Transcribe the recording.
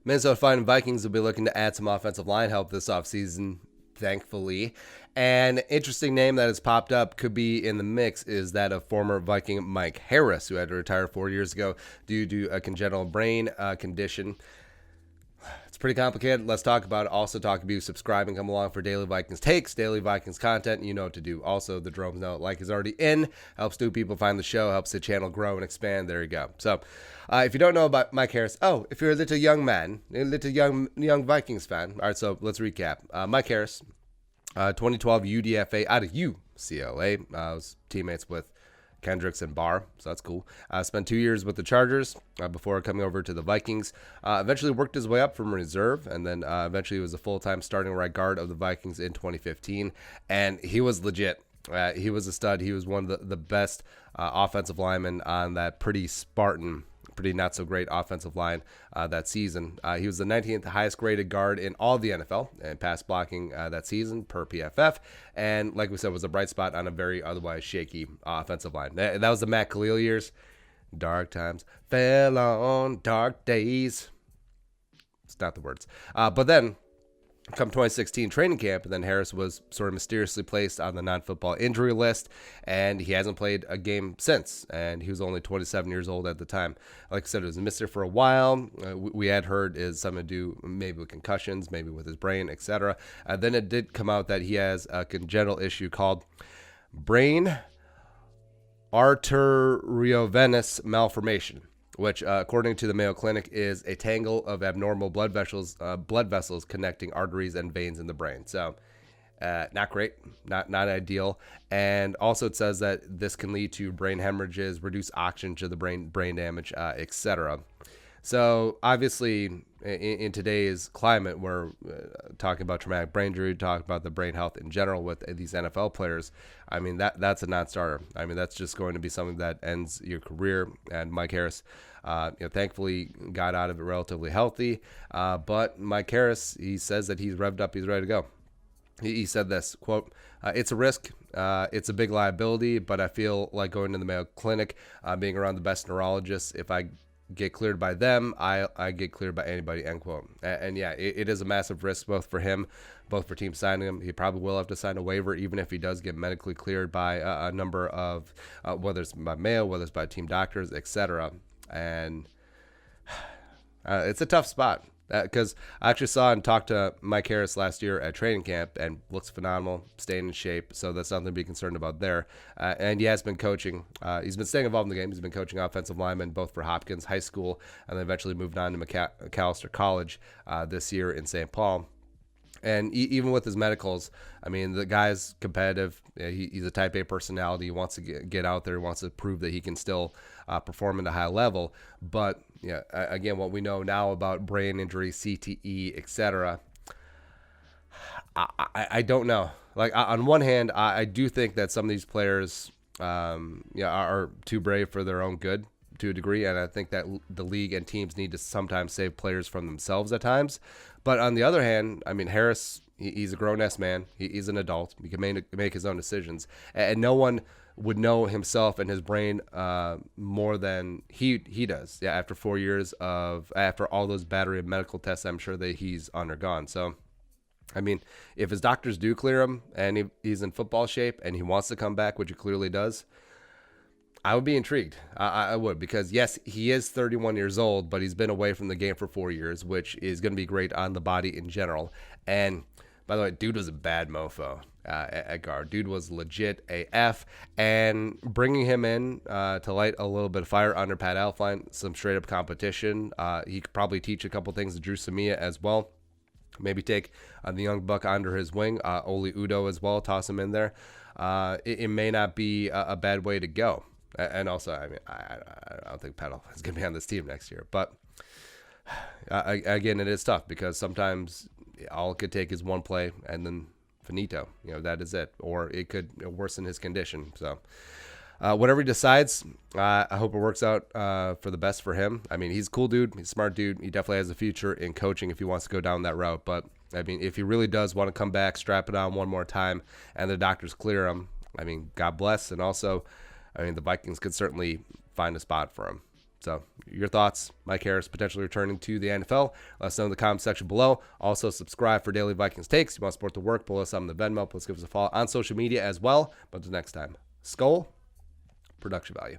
Minnesota Vikings will be looking to add some offensive line help this offseason, thankfully. An interesting name that has popped up, could be in the mix, is that of former Viking Mike Harris, who had to retire 4 years ago due to a congenital brain condition. It's pretty complicated. Let's talk about it. Also, talk about you, subscribe, and come along for daily Vikings takes, daily Vikings content. You know what to do. Also, the Drones know like is already in. Helps new people find the show, helps the channel grow and expand. There you go. So, if you don't know about Mike Harris, if you're a little young man, a little young Vikings fan. All right, so let's recap. Mike Harris, 2012 UDFA out of UCLA. Was teammates with Kendricks and Barr, so that's cool. Spent 2 years with the Chargers before coming over to the Vikings. Eventually worked his way up from reserve, and then eventually was a full-time starting right guard of the Vikings in 2015, and he was legit. He was a stud. He was one of the best offensive linemen on that pretty not so great offensive line that season. He was the 19th highest graded guard in all of the NFL and pass blocking that season per PFF. And like we said, was a bright spot on a very otherwise shaky offensive line. That was the Matt Khalil years. Dark times fell on dark days. It's not the words. But then come 2016 training camp, and then Harris was sort of mysteriously placed on the non-football injury list, and he hasn't played a game since, and he was only 27 years old at the time. Like I said, it was a mystery for a while. We had heard is something to do maybe with concussions, maybe with his brain, etc. Then it did come out that he has a congenital issue called brain arteriovenous malformation, which, according to the Mayo Clinic, is a tangle of abnormal blood vessels connecting arteries and veins in the brain. So, not great, not ideal. And also, it says that this can lead to brain hemorrhages, reduce oxygen to the brain damage, etc. So, obviously, in today's climate, we're talking about traumatic brain injury, talking about the brain health in general with these NFL players. I mean, that's a non-starter. I mean, that's just going to be something that ends your career. And Mike Harris, thankfully got out of it relatively healthy. But Mike Harris, he says that he's revved up, he's ready to go. He said this, quote, "It's a risk. It's a big liability, but I feel like going to the Mayo Clinic, being around the best neurologists. If I get cleared by them, I get cleared by anybody," end quote. And yeah, it is a massive risk both for him, both for teams signing him. He probably will have to sign a waiver, even if he does get medically cleared by a number of, whether it's by Mayo, whether it's by team doctors, etc. And it's a tough spot. Because I actually saw and talked to Mike Harris last year at training camp, and looks phenomenal, staying in shape, so that's something to be concerned about there. And he has been coaching. He's been staying involved in the game. He's been coaching offensive linemen both for Hopkins High School and then eventually moved on to McAllister College this year in St. Paul. And even with his medicals, I mean, the guy's competitive. He's a type A personality. He wants to get out there. He wants to prove that he can still perform at a high level. But yeah, again, what we know now about brain injury, CTE, etc., I don't know. Like, on one hand, I do think that some of these players are too brave for their own good to a degree, and I think that the league and teams need to sometimes save players from themselves at times. But on the other hand, I mean, Harris, he's a grown-ass man. He's an adult. He can make his own decisions, and no one would know himself and his brain more than he does. Yeah, after 4 years after all those battery of medical tests, I'm sure that he's undergone. So, I mean, if his doctors do clear him and he's in football shape and he wants to come back, which he clearly does, I would be intrigued. I would, because yes, he is 31 years old, but he's been away from the game for 4 years, which is going to be great on the body in general. And by the way, dude was a bad mofo at guard. Dude was legit AF, and bringing him in to light a little bit of fire under Pat Elflein, some straight up competition. He could probably teach a couple things to Drew Samia as well. Maybe take the young buck under his wing, Oli Udo as well, toss him in there. It may not be a bad way to go. And also, I mean, I don't think Pat is going to be on this team next year. But again, it is tough because sometimes all it could take is one play and then finito. That is it. Or it could worsen his condition. So whatever he decides, I hope it works out for the best for him. I mean, he's a cool dude. He's a smart dude. He definitely has a future in coaching if he wants to go down that route. But, I mean, if he really does want to come back, strap it on one more time, and the doctors clear him, I mean, God bless. And also, I mean, the Vikings could certainly find a spot for him. So your thoughts, Mike Harris potentially returning to the NFL. Let us know in the comment section below. Also, subscribe for daily Vikings takes. If you want to support the work, pull us on the Venmo. Please give us a follow on social media as well. But until next time, Skol, production value.